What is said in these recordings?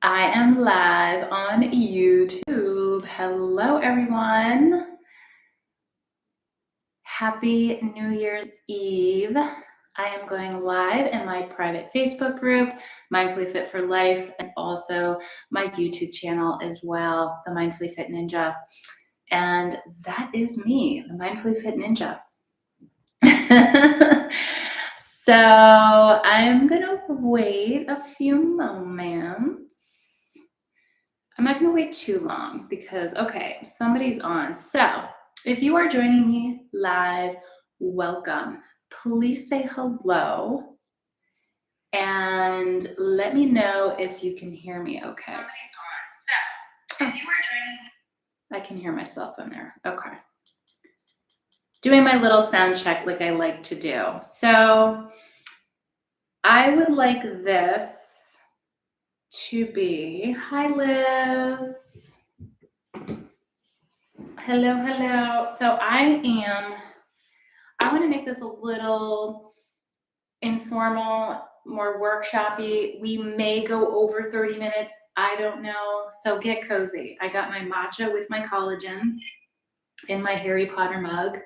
I am live on YouTube. Hello, everyone. Happy New Year's Eve. I am going live in my private Facebook group, Mindfully Fit for Life, and also my YouTube channel as well, the Mindfully Fit Ninja. And that is me, the Mindfully Fit Ninja. So I'm gonna wait a few moments. I'm not gonna wait too long because, okay, somebody's on. So if you are joining me live, welcome. Please say hello and let me know if you can hear me okay. Somebody's on. So if you are joining me, I can hear myself in there. Okay. Doing my little sound check like I like to do. So I would like this to be, hi Liz. Hello, hello. So I want to make this a little informal, more workshop-y. We may go over 30 minutes. I don't know. So get cozy. I got my matcha with my collagen in my Harry Potter mug.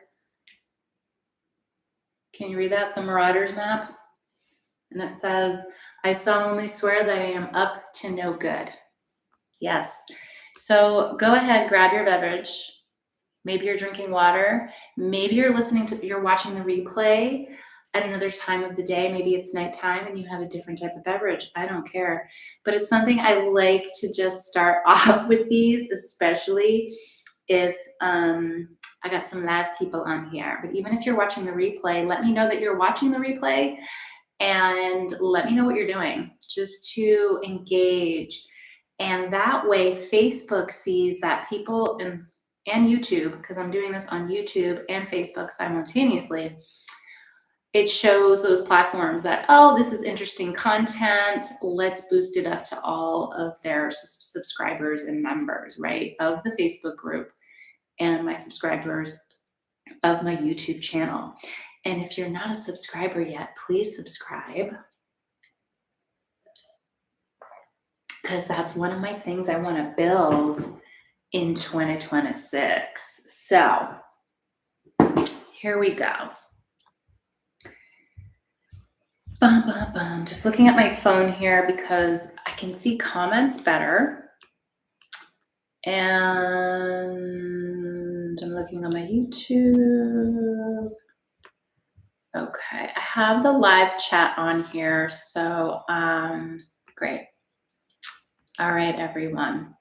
Can you read that? The Marauders map. And it says, I solemnly swear that I am up to no good. Yes. So go ahead, grab your beverage. Maybe you're drinking water. Maybe you're watching the replay at another time of the day. Maybe it's nighttime and you have a different type of beverage. I don't care. But it's something I like to just start off with these, especially if I got some live people on here. But even if you're watching the replay, let me know that you're watching the replay and let me know what you're doing just to engage. And that way Facebook sees that people and YouTube, because I'm doing this on YouTube and Facebook simultaneously, it shows those platforms that, oh, this is interesting content. Let's boost it up to all of their subscribers and members, right, of the Facebook group and my subscribers of my YouTube channel. And if you're not a subscriber yet, please subscribe, because that's one of my things I want to build in 2026. So here we go. Bum, bum, bum. Just looking at my phone here because I can see comments better. And I'm looking on my YouTube. Okay, I have the live chat on here, so great. All right, everyone.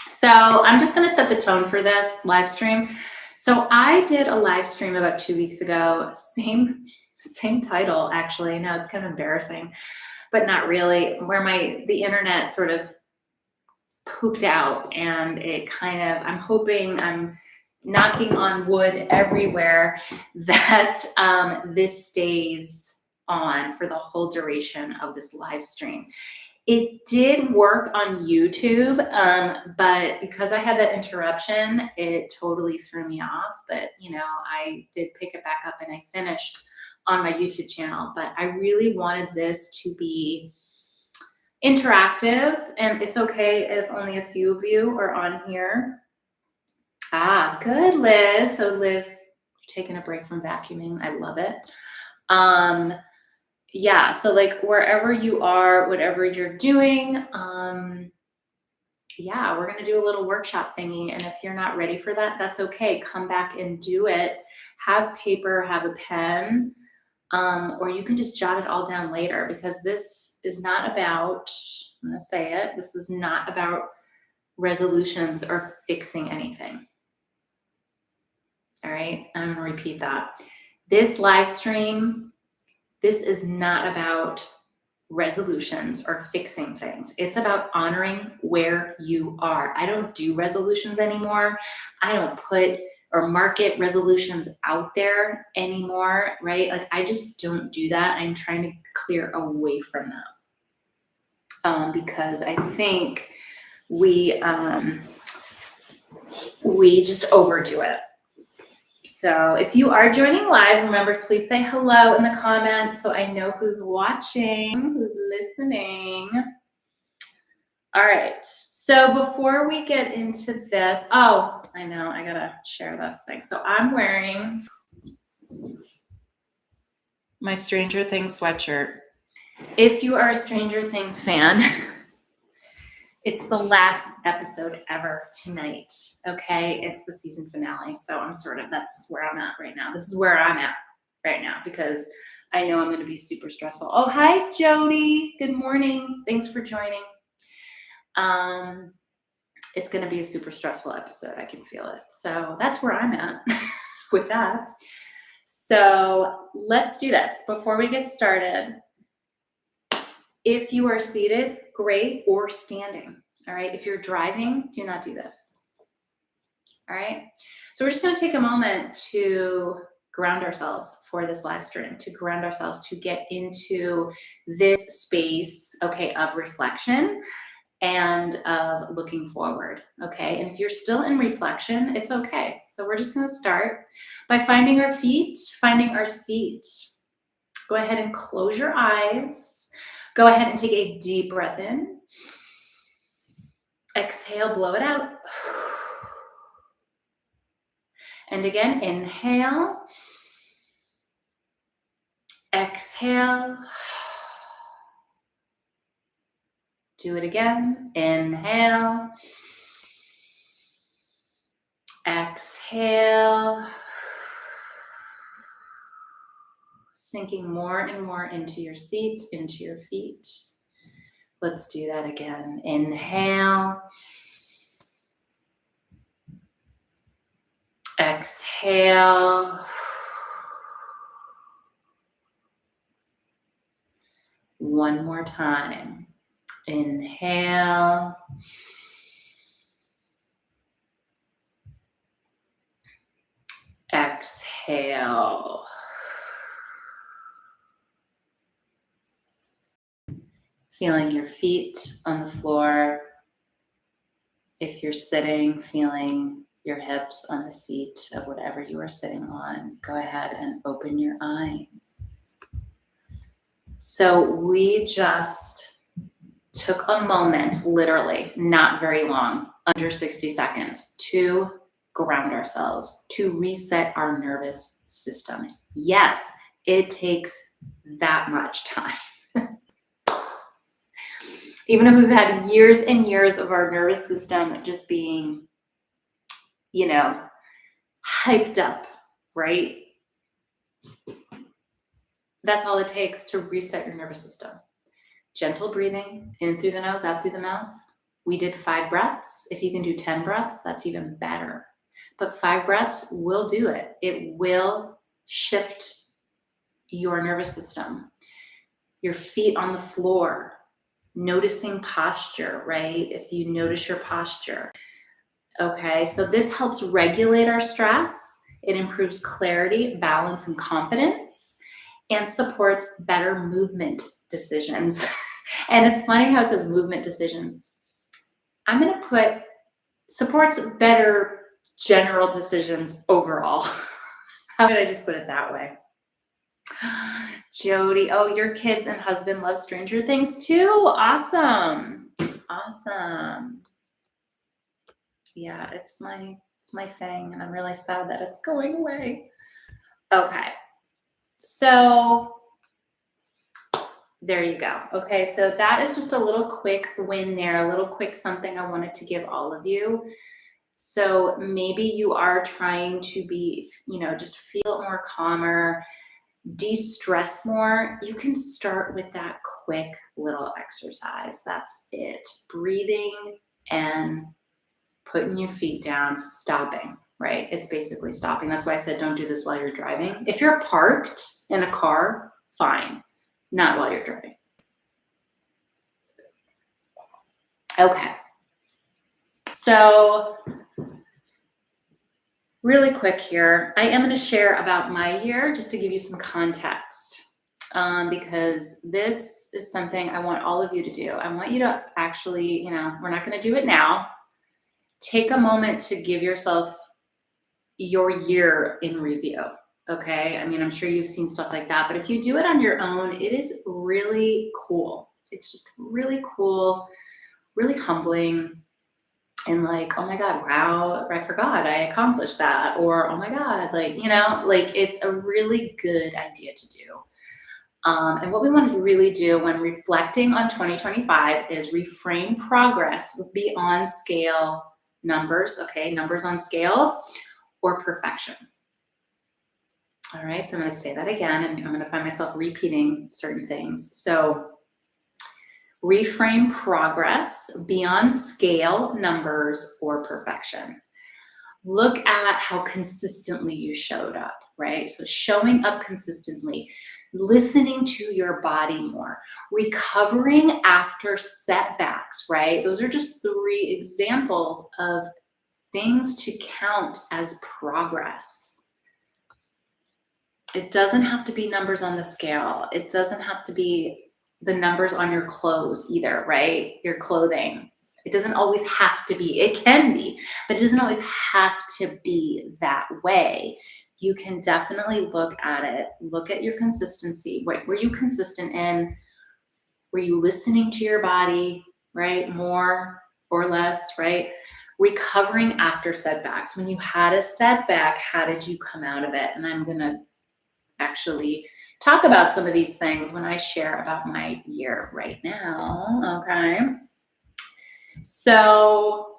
So I'm just gonna set the tone for this live stream. So I did a live stream about 2 weeks ago, same title actually. No, it's kind of embarrassing, but not really, where the internet sort of pooped out and it I'm hoping, I'm knocking on wood everywhere that this stays on for the whole duration of this live stream. It did work on YouTube, but because I had that interruption, it totally threw me off. But, I did pick it back up and I finished on my YouTube channel. But I really wanted this to be interactive, and it's okay if only a few of you are on here. Ah, good, Liz. So Liz, you're taking a break from vacuuming. I love it. Yeah, so like wherever you are, whatever you're doing, yeah, we're gonna do a little workshop thingy. And if you're not ready for that, that's okay. Come back and do it. Have paper, have a pen, or you can just jot it all down later, because this is not about, I'm gonna say it, this is not about resolutions or fixing anything. All right, I'm gonna repeat that. This live stream, this is not about resolutions or fixing things. It's about honoring where you are. I don't do resolutions anymore. I don't put or market resolutions out there anymore, right? Like I just don't do that. I'm trying to clear away from that because I think we just overdo it. So if you are joining live, remember, please say hello in the comments so I know who's watching, who's listening. All right. So before we get into this, oh, I know, I gotta share this thing. So I'm wearing my Stranger Things sweatshirt. If you are a Stranger Things fan, it's the last episode ever tonight. Okay. It's the season finale. So that's where I'm at right now. This is where I'm at right now because I know I'm going to be super stressful. Oh, hi, Jody. Good morning. Thanks for joining. It's going to be a super stressful episode. I can feel it. So that's where I'm at with that. So let's do this. Before we get started, if you are seated, great, or standing. All right. If you're driving, do not do this. All right. So we're just going to take a moment to ground ourselves for this live stream, to ground ourselves, to get into this space, okay, of reflection and of looking forward, okay? And if you're still in reflection, it's okay. So we're just gonna start by finding our feet, finding our seat. Go ahead and close your eyes. Go ahead and take a deep breath in. Exhale, blow it out. And again, inhale. Exhale. Do it again. Inhale. Exhale. Sinking more and more into your seat, into your feet. Let's do that again. Inhale. Exhale. One more time. Inhale. Exhale. Feeling your feet on the floor. If you're sitting, feeling your hips on the seat of whatever you are sitting on. Go ahead and open your eyes. So we just took a moment, literally, not very long, under 60 seconds, to ground ourselves, to reset our nervous system. Yes, it takes that much time. Even if we've had years and years of our nervous system just being, hyped up, right? That's all it takes to reset your nervous system. Gentle breathing, in through the nose, out through the mouth. We did 5 breaths. If you can do 10 breaths, that's even better. But 5 breaths will do it. It will shift your nervous system. Your feet on the floor, noticing posture, right? If you notice your posture. Okay, so this helps regulate our stress. It improves clarity, balance, and confidence, and supports better movement decisions. And it's funny how it says movement decisions. I'm going to put supports better general decisions overall. How did I just put it that way? Jody, oh, your kids and husband love Stranger Things too. Awesome. Awesome. Yeah, it's my thing, and I'm really sad that it's going away. Okay. So there you go. Okay, so that is just a little quick win there, a little quick something I wanted to give all of you. So maybe you are trying to be, just feel more calmer, de-stress more. You can start with that quick little exercise. That's it. Breathing and putting your feet down, stopping, right? It's basically stopping. That's why I said don't do this while you're driving. If you're parked in a car, fine. Not while you're driving. Okay. So really quick here, I am going to share about my year just to give you some context, because this is something I want all of you to do. I want you to actually, we're not going to do it now. Take a moment to give yourself your year in review. Okay. I mean, I'm sure you've seen stuff like that, but if you do it on your own, it is really cool. It's just really cool really humbling and like, oh my God, wow, I forgot I accomplished that. Or, oh my God, like, like it's a really good idea to do. And what we want to really do when reflecting on 2025 is reframe progress beyond scale numbers, okay, numbers on scales, or perfection. All right, so I'm going to say that again, and I'm going to find myself repeating certain things. So, reframe progress beyond scale, numbers, or perfection. Look at how consistently you showed up, right? So showing up consistently, listening to your body more, recovering after setbacks, right? Those are just 3 examples of things to count as progress. It doesn't have to be numbers on the scale. It doesn't have to be the numbers on your clothes either, right? Your clothing. It doesn't always have to be. It can be, but it doesn't always have to be that way. You can definitely look at it. Look at your consistency. Were you consistent in? Were you listening to your body, right? More or less, right? Recovering after setbacks. When you had a setback, how did you come out of it? And I'm going to actually talk about some of these things when I share about my year right now. Okay. So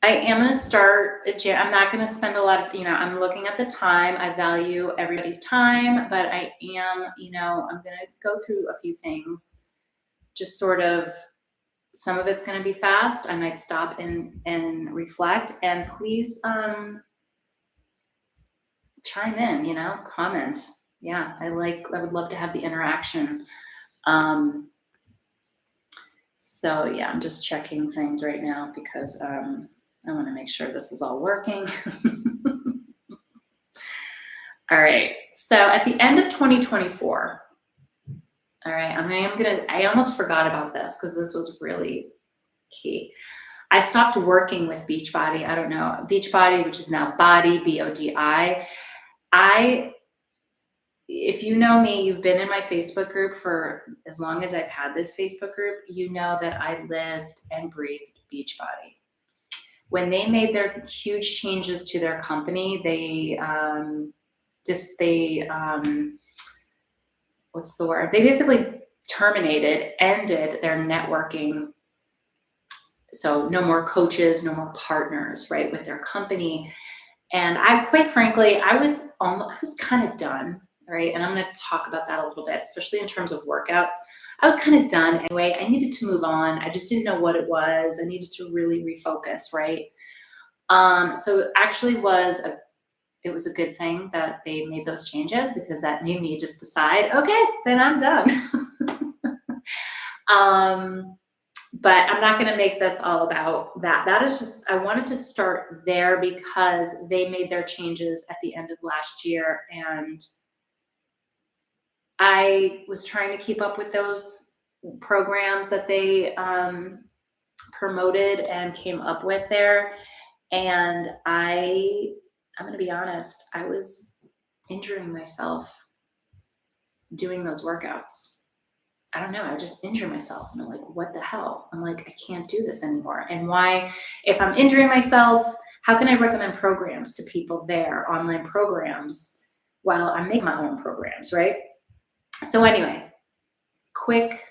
I am going to start, I'm not going to spend a lot of, I'm looking at the time. I value everybody's time, but I am, I'm going to go through a few things, just sort of, some of it's going to be fast. I might stop and reflect, and please chime in, comment. Yeah, I would love to have the interaction. So yeah, I'm just checking things right now because I want to make sure this is all working. All right. So at the end of 2024, all right, I almost forgot about this because this was really key. I stopped working with Beachbody. I don't know, Beachbody, which is now Body, BODI. If you know me, you've been in my Facebook group for as long as I've had this Facebook group, you know that I lived and breathed Beachbody. When they made their huge changes to their company, they what's the word? They basically ended their networking. So no more coaches, no more partners, right, with their company. And quite frankly, I was kind of done. Right. And I'm going to talk about that a little bit, especially in terms of workouts. I was kind of done anyway. I needed to move on. I just didn't know what it was. I needed to really refocus. Right. So it actually it was a good thing that they made those changes, because that made me just decide, okay, then I'm done. But I'm not going to make this all about that. That is just, I wanted to start there because they made their changes at the end of last year, and I was trying to keep up with those programs that they promoted and came up with there. And I'm going to be honest, I was injuring myself doing those workouts. I don't know, I would just injure myself. And I'm like, what the hell? I'm like, I can't do this anymore. And why, if I'm injuring myself, how can I recommend programs to people there, online programs, while I'm making my own programs, right? So anyway, quick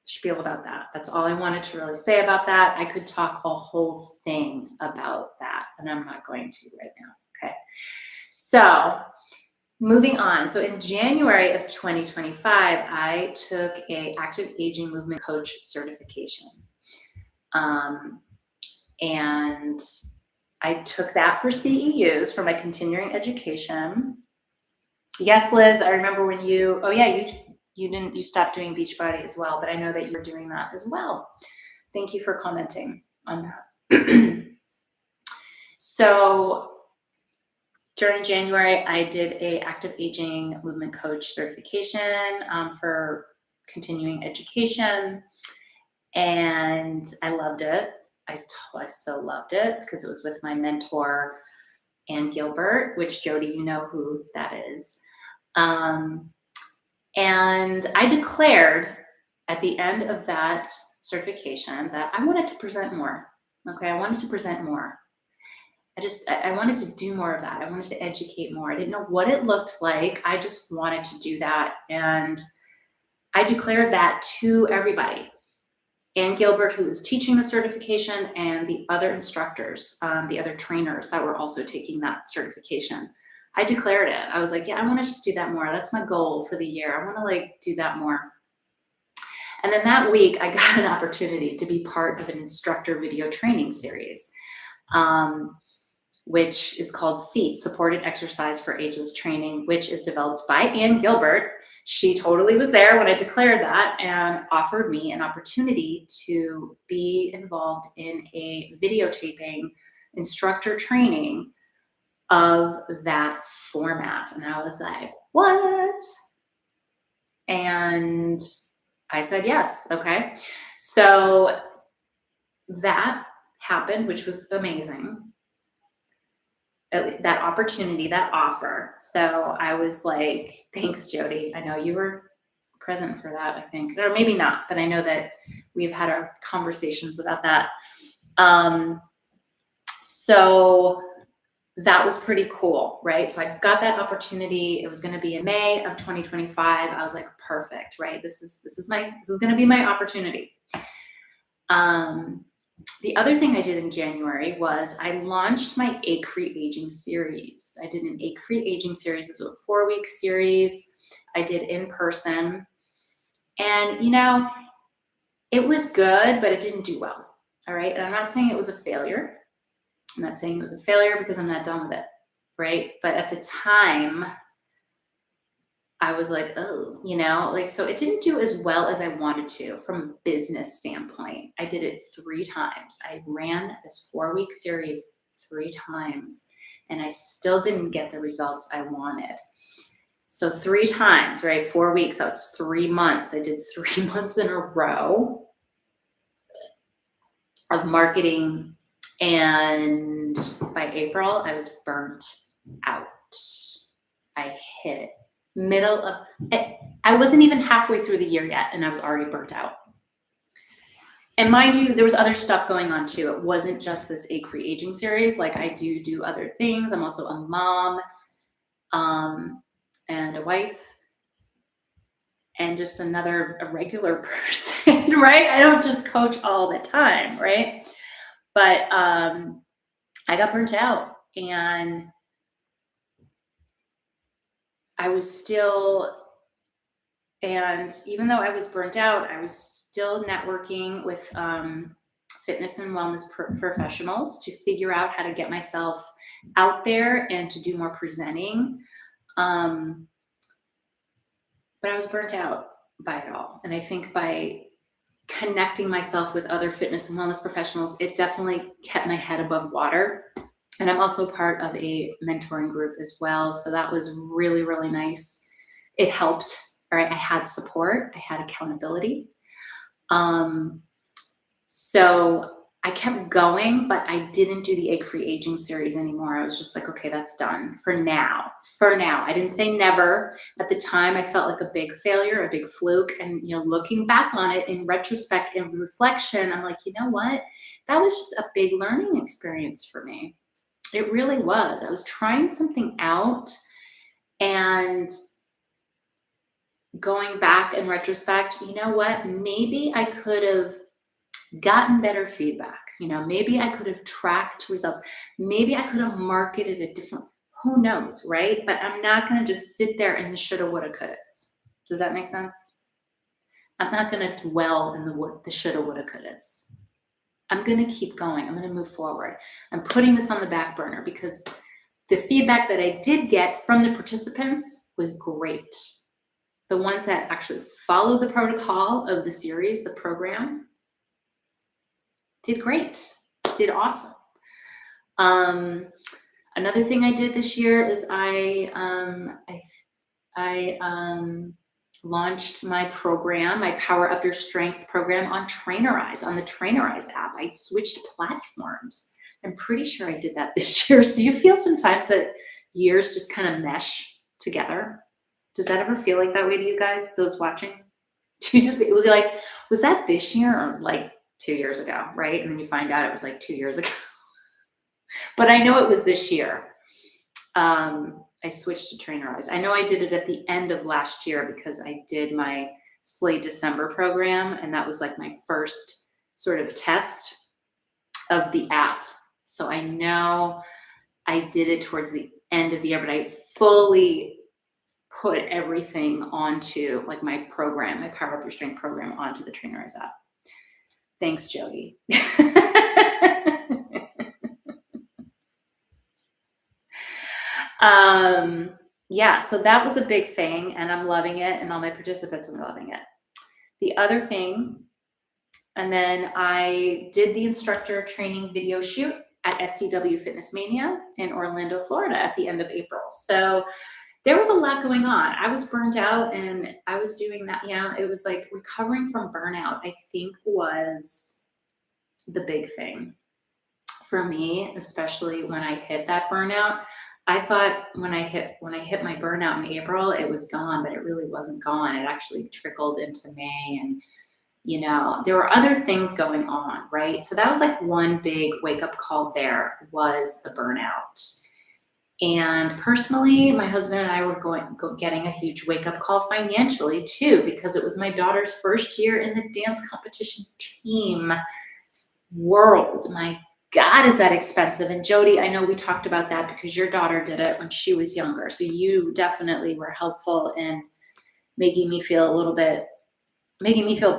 spiel about that. That's all I wanted to really say about that. I could talk a whole thing about that, and I'm not going to right now. Okay. So moving on. So in January of 2025, I took a active aging movement coach certification. And I took that for CEUs, for my continuing education. Yes, Liz, I remember when you stopped doing Beachbody as well, but I know that you're doing that as well. Thank you for commenting on that. So during January, I did a active aging movement coach certification for continuing education, and I loved it. I so loved it because it was with my mentor, Ann Gilbert, which Jody, you know who that is. And I declared at the end of that certification that I wanted to present more. Okay, I wanted to present more. I wanted to do more of that. I wanted to educate more. I didn't know what it looked like. I just wanted to do that. And I declared that to everybody. Ann Gilbert, who was teaching the certification, and the other instructors, the other trainers that were also taking that certification. I declared it. I was like, yeah, I want to just do that more. That's my goal for the year. I want to like do that more. And then that week I got an opportunity to be part of an instructor video training series, which is called SEAT, Supported Exercise for Ageless Training, which is developed by Ann Gilbert. She totally was there when I declared that and offered me an opportunity to be involved in a videotaping instructor training of that format. And I was like, what? And I said, yes. Okay. So that happened, which was amazing. That opportunity, that offer. So I was like, thanks, Jody. I know you were present for that, I think, or maybe not, but I know that we've had our conversations about that. So that was pretty cool, right? So I got that opportunity. It was going to be in May of 2025. I was like, perfect, right? This is going to be my opportunity. The other thing I did in January was I launched my Egg-Free Aging series. I did an Egg-Free Aging series. It was a 4-week series. I did in person. And, you know, it was good, but it didn't do well. All right. And I'm not saying it was a failure. I'm not saying it was a failure because I'm not done with it. Right. But at the time, I was like, oh, you know, like, so it didn't do as well as I wanted to from a business standpoint. I did it 3 times. I ran this 4-week series 3 times and I still didn't get the results I wanted. So 3 times, right? 4 weeks, that's 3 months. I did 3 months in a row of marketing. And by April, I was burnt out. I hit it. I wasn't even halfway through the year yet, and I was already burnt out. And mind you, there was other stuff going on too. It wasn't just this Egg-Free Aging series. Like I do other things. I'm also a mom, and a wife, and just a regular person, right? I don't just coach all the time, right? But I got burnt out, and I was still, and even though I was burnt out, I was still networking with fitness and wellness professionals to figure out how to get myself out there and to do more presenting. But I was burnt out by it all. And I think by connecting myself with other fitness and wellness professionals, it definitely kept my head above water. And I'm also part of a mentoring group as well. So that was really, really nice. It helped. All right. I had support. I had accountability. So I kept going, but I didn't do the Egg-Free Aging series anymore. I was just like, okay, that's done for now. For now. I didn't say never. At the time, I felt like a big failure, a big fluke. And, you know, looking back on it in retrospect and reflection, I'm like, you know what? That was just a big learning experience for me. It really was. I was trying something out, and going back in retrospect, you know what? Maybe I could have gotten better feedback. You know, maybe I could have tracked results. Maybe I could have marketed it different. Who knows, right? But I'm not going to just sit there in the shoulda, woulda, couldas. Does that make sense? I'm not going to dwell in the shoulda, woulda, couldas. I'm going to keep going. I'm going to move forward. I'm putting this on the back burner because the feedback that I did get from the participants was great. The ones that actually followed the protocol of the series, the program, did great, did awesome. Another thing I did this year is I launched my program, my Power Up Your Strength program on Trainerize, on the Trainerize app. I switched platforms. I'm pretty sure I did that this year. So do you feel sometimes that years just kind of mesh together? Does that ever feel like that way to you guys, those watching? Do you just, it was like, Was that this year or like 2 years ago, right? And then you find out it was like 2 years ago. But I know it was this year. I switched to Trainerize. I know I did it at the end of last year because I did my Slay December program, and that was like my first sort of test of the app. So I know I did it towards the end of the year, but I fully put everything onto like my program, my Power Up Your Strength program onto the Trainerize app. Thanks, Jody. Yeah, so that was a big thing, and I'm loving it, and all my participants are loving it. The other thing, and then I did the instructor training video shoot at SCW Fitness Mania in Orlando, Florida at the end of April. So there was a lot going on. I was burnt out, and I was doing that. Yeah, it was like recovering from burnout, I think, was the big thing for me, especially when I hit that burnout. I thought when I hit my burnout in April, it was gone, but it really wasn't gone. It actually trickled into May, and there were other things going on, right? So that was like one big wake up call. There was the burnout. And personally, my husband and I were getting a huge wake up call financially too, because it was my daughter's first year in the dance competition team world. My God, is that expensive? And Jody, I know we talked about that because your daughter did it when she was younger. So you definitely were helpful in making me feel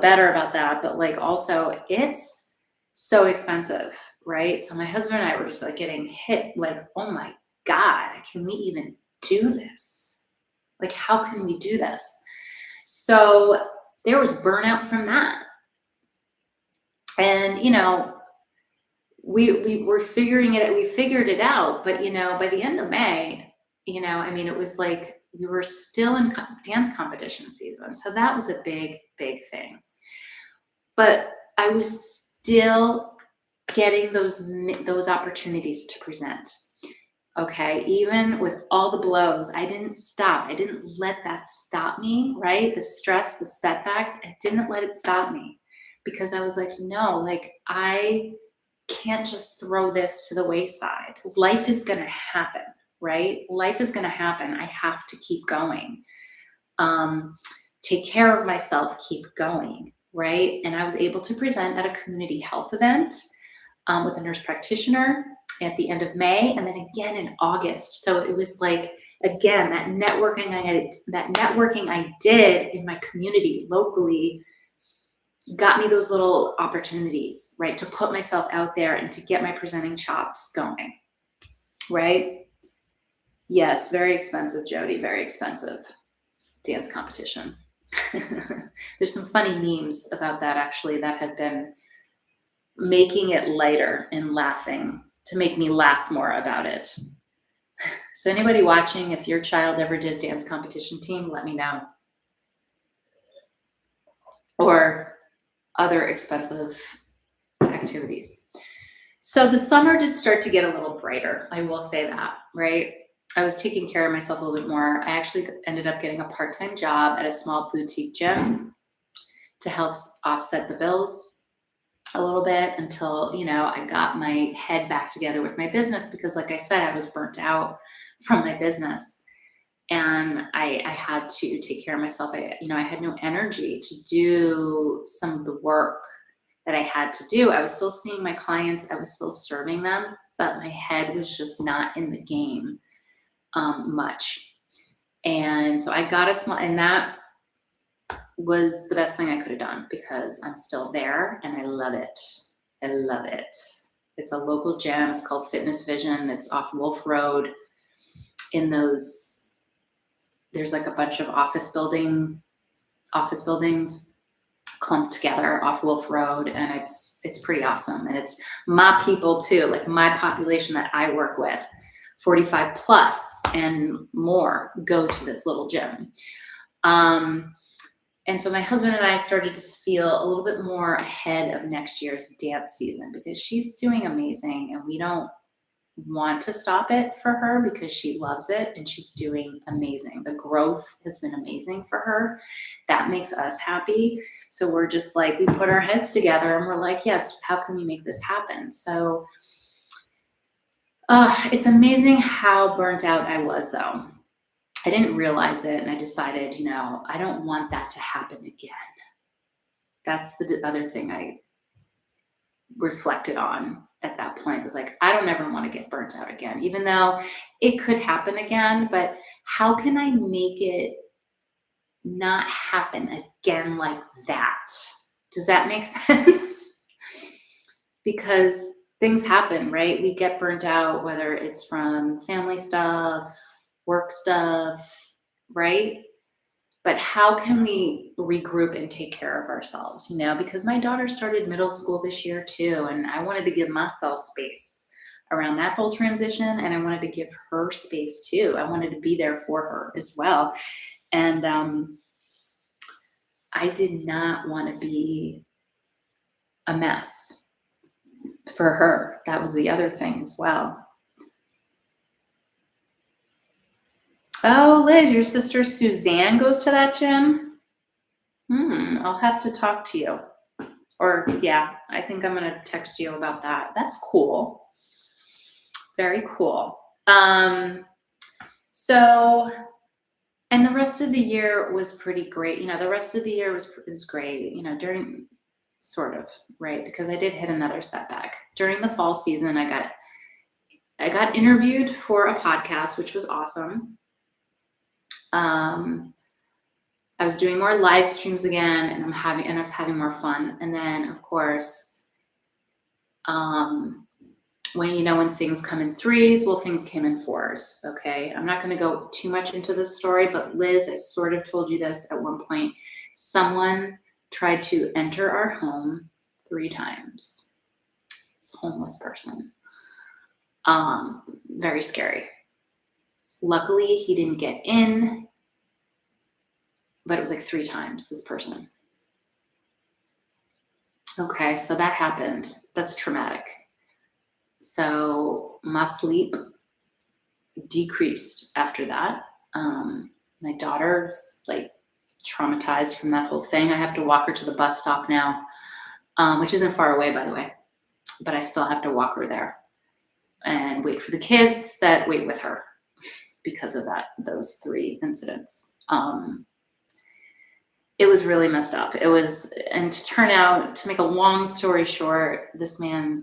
better about that. But like also it's so expensive, right? So my husband and I were just like getting hit like, oh my God, can we even do this? Like, how can we do this? So there was burnout from that. And, we were figuring it, we figured it out, but by the end of May, it was like we were still in dance competition season. So that was a big, big thing. But I was still getting those opportunities to present. Okay, even with all the blows, I didn't stop. I didn't let that stop me, right? The stress, the setbacks, I didn't let it stop me because I was like, no, like I can't just throw this to the wayside. Life is going to happen, right? Life is going to happen. I have to keep going. Take care of myself, keep going, right? And I was able to present at a community health event with a nurse practitioner at the end of May, and then again in August. So it was like, again, that networking I did in my community locally got me those little opportunities, right? To put myself out there and to get my presenting chops going, right? Yes, very expensive, Jody, very expensive dance competition. There's some funny memes about that actually that have been making it lighter and laughing to make me laugh more about it. So anybody watching, if your child ever did dance competition team, let me know. Or other expensive activities. So the summer did start to get a little brighter. I will say that, right? I was taking care of myself a little bit more. I actually ended up getting a part-time job at a small boutique gym to help offset the bills a little bit until, I got my head back together with my business because like I said, I was burnt out from my business. And I had to take care of myself. I had no energy to do some of the work that I had to do. I was still seeing my clients. I was still serving them, but my head was just not in the game much. And so I got and that was the best thing I could have done because I'm still there and I love it. I love it. It's a local gym. It's called Fitness Vision. It's off Wolf Road. There's like a bunch of office buildings clumped together off Wolf Road, and it's pretty awesome. And it's my people too, like my population that I work with, 45 plus and more, go to this little gym. And so my husband and I started to feel a little bit more ahead of next year's dance season because she's doing amazing, and we don't want to stop it for her because she loves it and she's doing amazing. The growth has been amazing for her. That makes us happy. So we're just like, we put our heads together and we're like, yes, how can we make this happen? So it's amazing how burnt out I was, though. I didn't realize it, and I decided, I don't want that to happen again. That's the other thing I reflected on at that point, was like, I don't ever want to get burnt out again, even though it could happen again. But how can I make it not happen again like that? Does that make sense? Because things happen, right? We get burnt out, whether it's from family stuff, work stuff, right? But how can we regroup and take care of ourselves, because my daughter started middle school this year too, and I wanted to give myself space around that whole transition, and I wanted to give her space too. I wanted to be there for her as well. And I did not want to be a mess for her. That was the other thing as well. Oh, Liz, your sister Suzanne goes to that gym? I'll have to talk to you. Or yeah, I think I'm going to text you about that. That's cool. Very cool. So, and the rest of the year was pretty great. The rest of the year was great, during sort of, right? Because I did hit another setback. During the fall season, I got interviewed for a podcast, which was awesome. I was doing more live streams again, and I was having more fun. And then, of course, when things come in threes, well, things came in fours. Okay, I'm not going to go too much into this story, but Liz, I sort of told you this at one point. Someone tried to enter our home 3 times. This homeless person. Very scary. Luckily, he didn't get in. But it was like 3 times, this person. Okay, so that happened. That's traumatic. So my sleep decreased after that. My daughter's like traumatized from that whole thing. I have to walk her to the bus stop now, which isn't far away, by the way. But I still have to walk her there and wait for the kids that wait with her because of those 3 incidents. It was really messed up. And to make a long story short, this man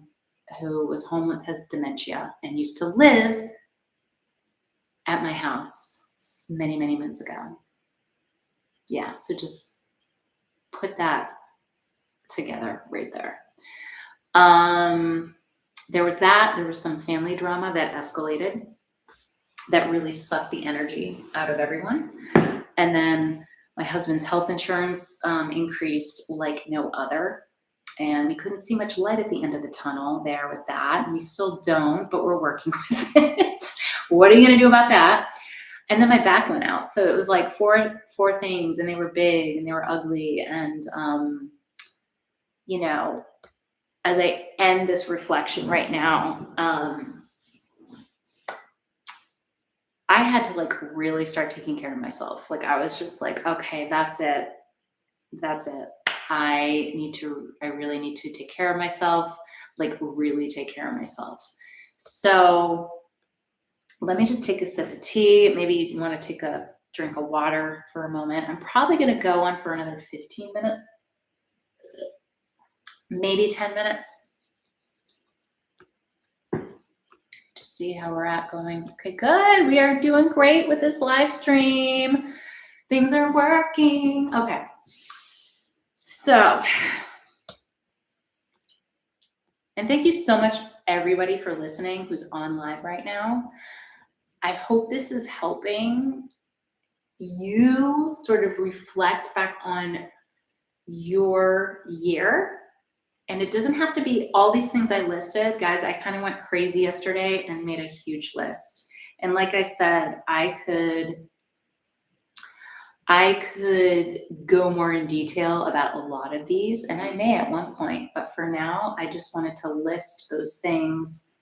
who was homeless has dementia and used to live at my house many, many months ago. Yeah, so just put that together right there. There was that. There was some family drama that escalated that really sucked the energy out of everyone. And then my husband's health insurance increased like no other. And we couldn't see much light at the end of the tunnel there with that. And we still don't, but we're working with it. What are you going to do about that? And then my back went out. So it was like four things, and they were big and they were ugly. And, as I end this reflection right now, I had to like really start taking care of myself. Like I was just like, okay, that's it. I really need to take care of myself, like really take care of myself. So let me just take a sip of tea. Maybe you want to take a drink of water for a moment. I'm probably going to go on for another 15 minutes, maybe 10 minutes. Just see how we're at going. Okay, good. We are doing great with this live stream. Things are working. Okay. So, and thank you so much, everybody, for listening who's on live right now. I hope this is helping you sort of reflect back on your year. And it doesn't have to be all these things I listed. Guys, I kind of went crazy yesterday and made a huge list. And like I said, I could go more in detail about a lot of these, and I may at one point, but for now, I just wanted to list those things.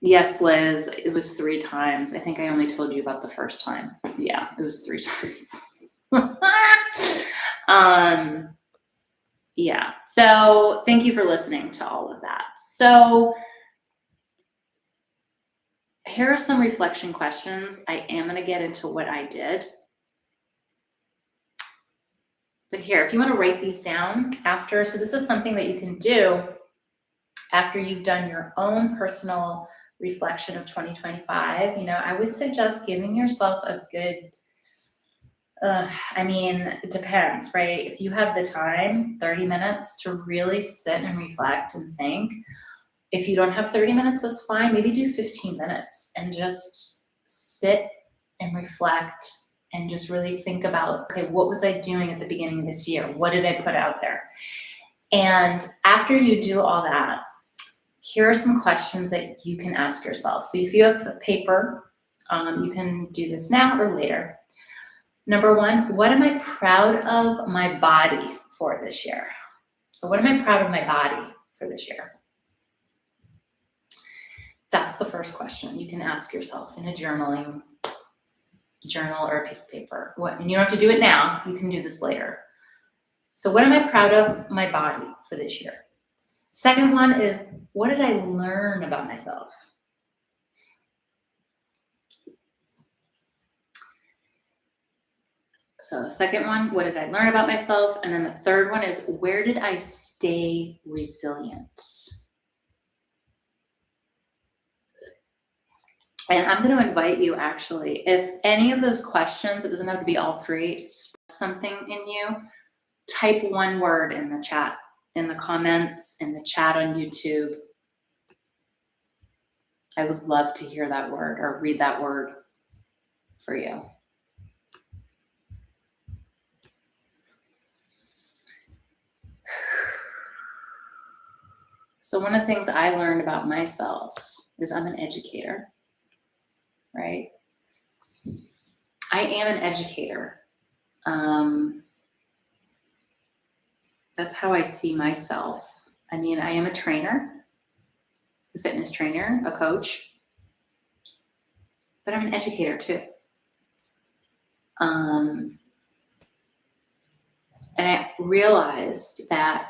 Yes, Liz, it was 3 times. I think I only told you about the first time. Yeah, it was 3 times. Yeah, so thank you for listening to all of that. So here are some reflection questions. I am going to get into what I did. But here, if you want to write these down after, so this is something that you can do after you've done your own personal reflection of 2025. I would suggest giving yourself a good, it depends, right? If you have the time, 30 minutes to really sit and reflect and think. If you don't have 30 minutes, that's fine. Maybe do 15 minutes and just sit and reflect and just really think about, okay, what was I doing at the beginning of this year? What did I put out there? And after you do all that, here are some questions that you can ask yourself. So if you have a paper, you can do this now or later. Number one, what am I proud of my body for this year? So what am I proud of my body for this year? That's the first question you can ask yourself in a journal or a piece of paper. And you don't have to do it now. You can do this later. So what am I proud of my body for this year? Second one is, what did I learn about myself? So second one, what did I learn about myself? And then the third one is, where did I stay resilient? And I'm going to invite you, actually, if any of those questions, it doesn't have to be all three, something in you, type one word in the chat, in the comments, in the chat on YouTube. I would love to hear that word or read that word for you. So one of the things I learned about myself is I'm an educator, right? I am an educator. That's how I see myself. I am a trainer, a fitness trainer, a coach, but I'm an educator too. And I realized that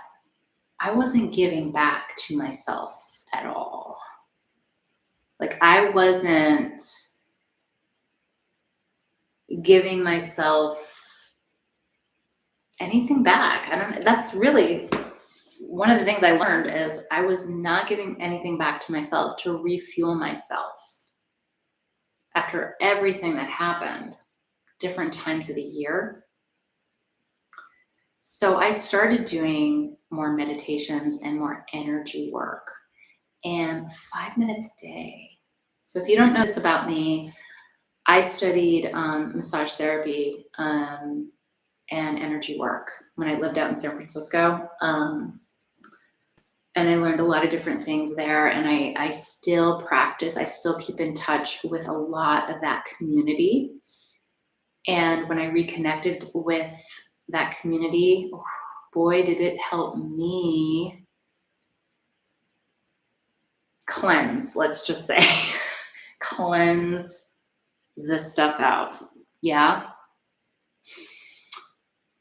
I wasn't giving back to myself at all. Like, I wasn't giving myself anything back. That's really one of the things I learned, is I was not giving anything back to myself to refuel myself after everything that happened, different times of the year. So I started doing more meditations and more energy work, and 5 minutes a day. So if you don't know this about me, I studied massage therapy and energy work when I lived out in San Francisco. And I learned a lot of different things there, and I still practice. I still keep in touch with a lot of that community. And when I reconnected with that community, boy, did it help me cleanse, let's just say, cleanse this stuff out. Yeah.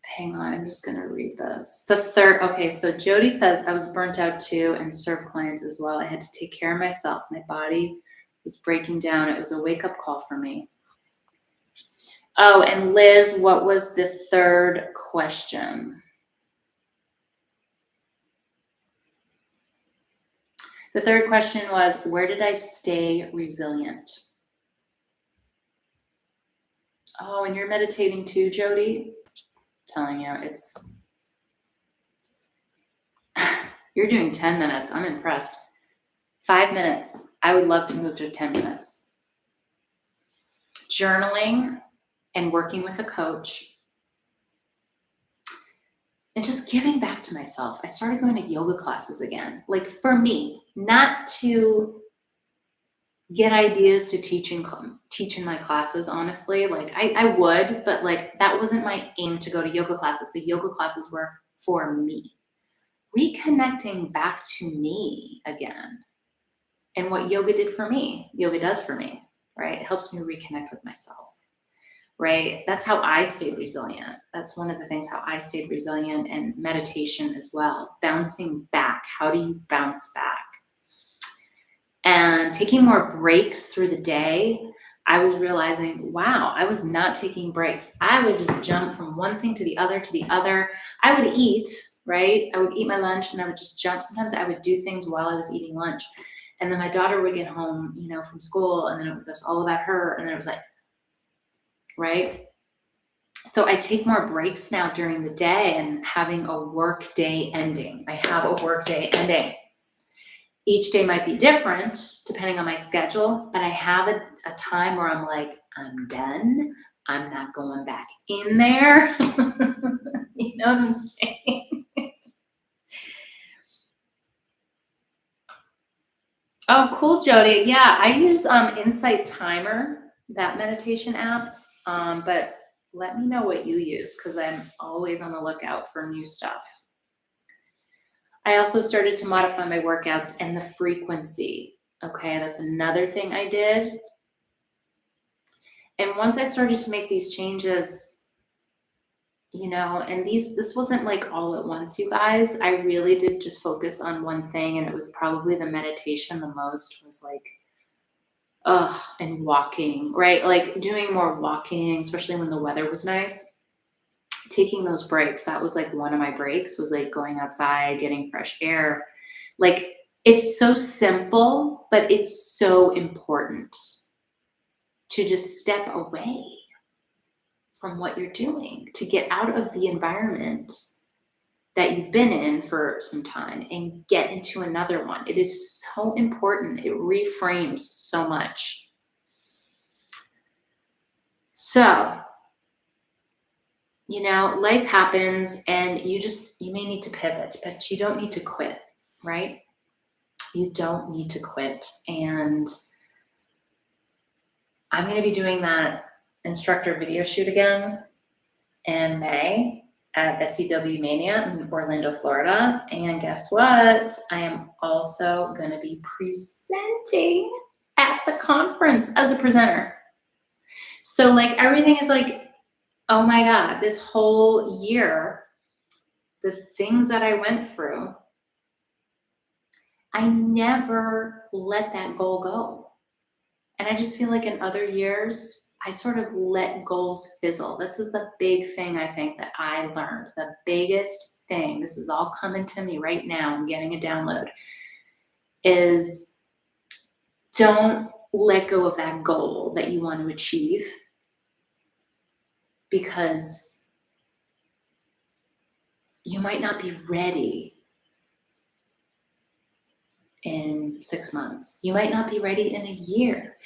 Hang on, I'm just going to read this. Okay, so Jody says, I was burnt out too and served clients as well. I had to take care of myself. My body was breaking down. It was a wake-up call for me. Oh, and Liz, what was the third question? The third question was, where did I stay resilient? Oh, and you're meditating too, Jody? Telling you, you're doing 10 minutes. I'm impressed. 5 minutes. I would love to move to 10 minutes. Journaling and working with a coach and just giving back to myself. I started going to yoga classes again. Like, for me, not to get ideas to teach in my classes, honestly. Like, I would, but like, that wasn't my aim to go to yoga classes. The yoga classes were for me. Reconnecting back to me again. And what yoga did for me, yoga does for me, right? It helps me reconnect with myself. right? That's how I stayed resilient. That's one of the things how I stayed resilient, and meditation as well. Bouncing back. How do you bounce back? And taking more breaks through the day, I was realizing, wow, I was not taking breaks. I would just jump from one thing to the other to the other. I would eat, right? I would eat my lunch and I would just jump. Sometimes I would do things while I was eating lunch. And then my daughter would get home, from school, and then it was just all about her. And then it was like, right? So I take more breaks now during the day and having a work day ending. I have a work day ending. Each day might be different depending on my schedule, but I have a time where I'm like, I'm done. I'm not going back in there. You know what I'm saying? Oh, cool, Jody. Yeah, I use Insight Timer, that meditation app. But let me know what you use, because I'm always on the lookout for new stuff. I also started to modify my workouts and the frequency. Okay, that's another thing I did. And once I started to make these changes, and this wasn't like all at once, you guys. I really did just focus on one thing, and it was probably the meditation the most, was like, and walking, right? Like doing more walking, especially when the weather was nice. Taking those breaks, that was like one of my breaks, was like going outside, getting fresh air. Like, it's so simple, but it's so important to just step away from what you're doing, to get out of the environment that you've been in for some time and get into another one. It is so important. It reframes so much. So, life happens and you may need to pivot, but you don't need to quit, right? You don't need to quit. And I'm going to be doing that instructor video shoot again in May at SEW Mania in Orlando, Florida. And guess what? I am also going to be presenting at the conference as a presenter. So like everything is like, oh my God, this whole year, the things that I went through, I never let that goal go. And I just feel like in other years, I sort of let goals fizzle. This is the big thing I think that I learned. The biggest thing, this is all coming to me right now, I'm getting a download, is don't let go of that goal that you want to achieve, because you might not be ready in 6 months. You might not be ready in a year.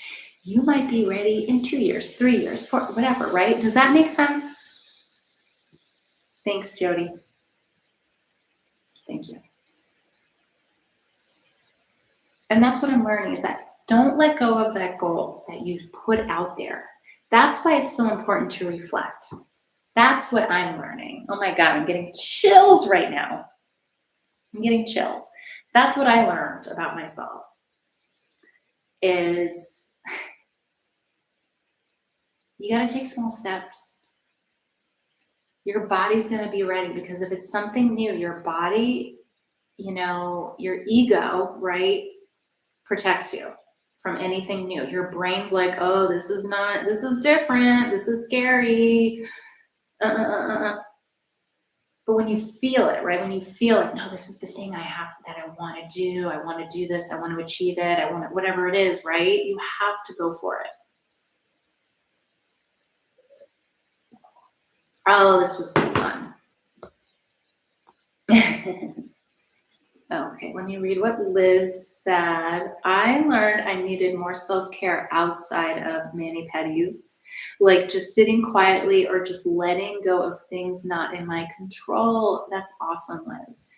You might be ready in 2 years, 3 years, 4, whatever, right? Does that make sense? Thanks, Jody. Thank you. And that's what I'm learning, is that don't let go of that goal that you put out there. That's why it's so important to reflect. That's what I'm learning. Oh my God, I'm getting chills right now. I'm getting chills. That's what I learned about myself, is you got to take small steps. Your body's going to be ready, because if it's something new, your body, your ego, right, protects you from anything new. Your brain's like, oh, this is different. This is scary. But when you feel it, right? When you feel it, no, this is the thing that I want to do. I want to do this. I want to achieve it. I want it, whatever it is, right? You have to go for it. Oh, this was so fun. Okay, let me read what Liz said. I learned I needed more self-care outside of mani-pedis, like just sitting quietly or just letting go of things not in my control. That's awesome, Liz.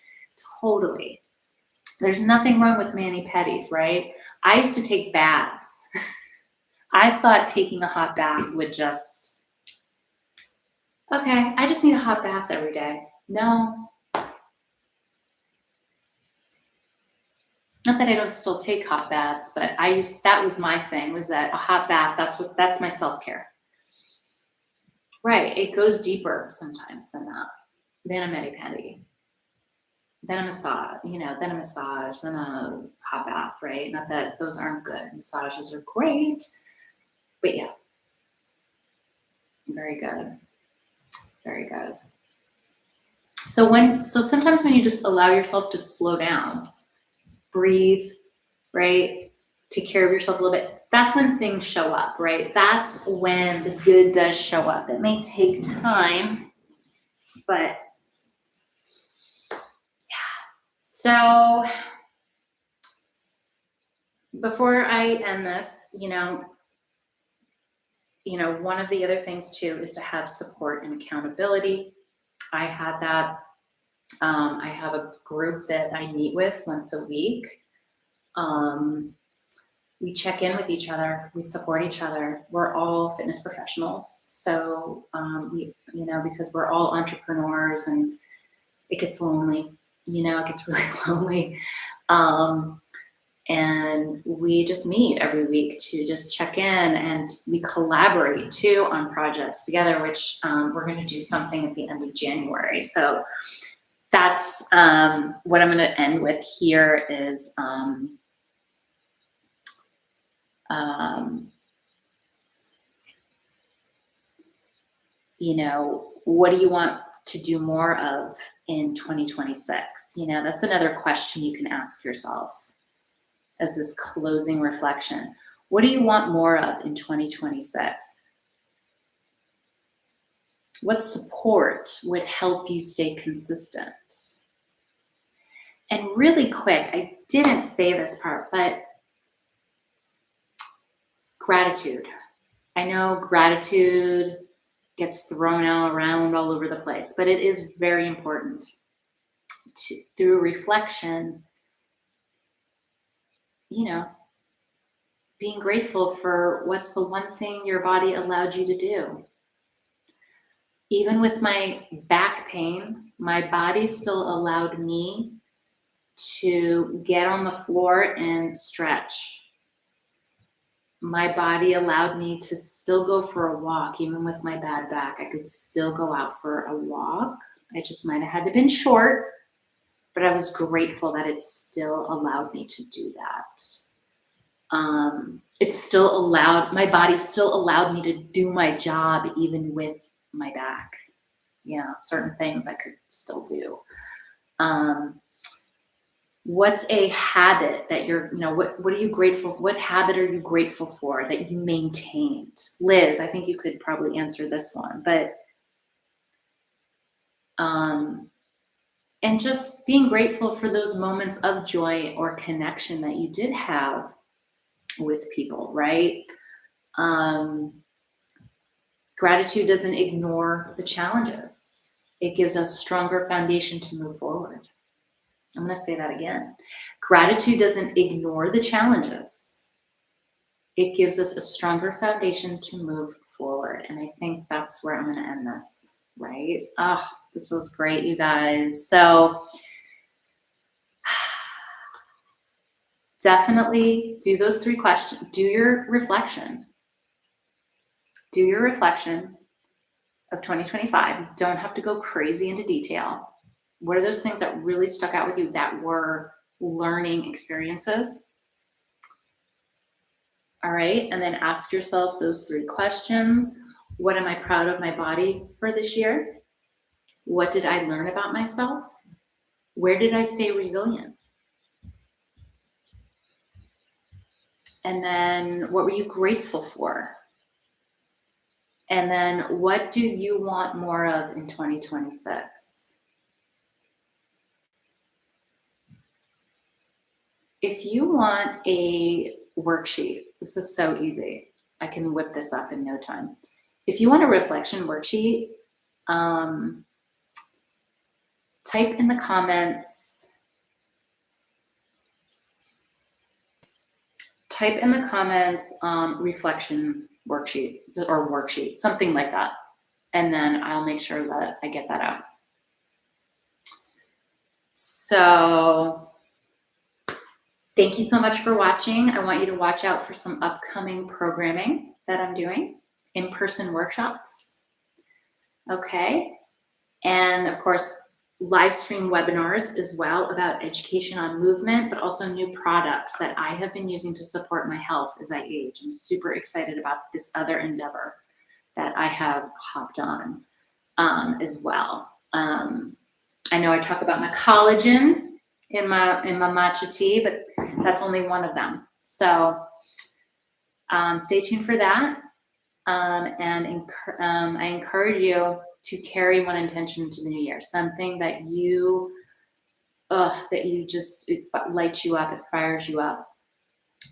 Totally. There's nothing wrong with mani-pedis, right? I used to take baths. I thought taking a hot bath would just, okay, I just need a hot bath every day. No. Not that I don't still take hot baths, but that was my thing, was that a hot bath, that's my self-care. Right, it goes deeper sometimes than that, than a mani-pedi, then a massage, then a massage, then a hot bath, right? Not that those aren't good. Massages are great, but yeah, very good, very good. So sometimes when you just allow yourself to slow down, breathe, right? Take care of yourself a little bit. That's when things show up, right? That's when the good does show up. It may take time, but so before I end this, one of the other things too is to have support and accountability. I had that. I have a group that I meet with once a week. We check in with each other. We support each other. We're all fitness professionals. So, because we're all entrepreneurs and it gets lonely, it gets really lonely. And we just meet every week to just check in, and we collaborate too on projects together, which we're going to do something at the end of January. So that's what I'm going to end with here is what do you want to do more of in 2026? That's another question you can ask yourself as this closing reflection. What do you want more of in 2026? What support would help you stay consistent? And really quick, I didn't say this part, but gratitude. I know gratitude gets thrown out around all over the place, but it is very important through reflection, being grateful for what's the one thing your body allowed you to do. Even with my back pain, my body still allowed me to get on the floor and stretch. My body allowed me to still go for a walk, even with my bad back. I could still go out for a walk. I just might have had to been short, but I was grateful that it still allowed me to do that. My body still allowed me to do my job even with my back. Certain things I could still do. What's a habit that what are you grateful for? What habit are you grateful for that you maintained? Liz, I think you could probably answer this one, but, and just being grateful for those moments of joy or connection that you did have with people, right? Gratitude doesn't ignore the challenges. It gives us a stronger foundation to move forward. I'm going to say that again. Gratitude doesn't ignore the challenges. It gives us a stronger foundation to move forward. And I think that's where I'm going to end this, right? Oh, this was great, you guys. So definitely do those 3 questions. Do your reflection. Do your reflection of 2025. You don't have to go crazy into detail. What are those things that really stuck out with you that were learning experiences? All right. And then ask yourself those 3 questions. What am I proud of my body for this year? What did I learn about myself? Where did I stay resilient? And then what were you grateful for? And then what do you want more of in 2026? If you want a worksheet, this is so easy. I can whip this up in no time. If you want a reflection worksheet, type in the comments. Reflection worksheet or worksheet, something like that. And then I'll make sure that I get that out. So thank you so much for watching. I want you to watch out for some upcoming programming that I'm doing, in-person workshops. Okay. And of course, live stream webinars as well about education on movement, but also new products that I have been using to support my health as I age. I'm super excited about this other endeavor that I have hopped on as well. I know I talk about my collagen in my matcha tea, but that's only one of them. So stay tuned for that. And I encourage you to carry one intention into the new year, something that you just, it lights you up, it fires you up.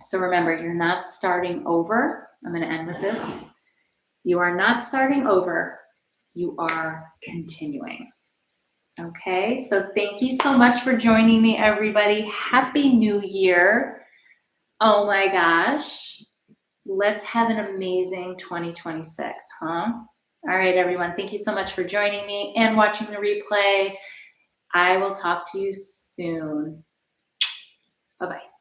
So remember, you're not starting over. I'm going to end with this. You are not starting over. You are continuing. Okay, so thank you so much for joining me, everybody. Happy New Year. Oh my gosh. Let's have an amazing 2026, huh? All right, everyone. Thank you so much for joining me and watching the replay. I will talk to you soon. Bye-bye.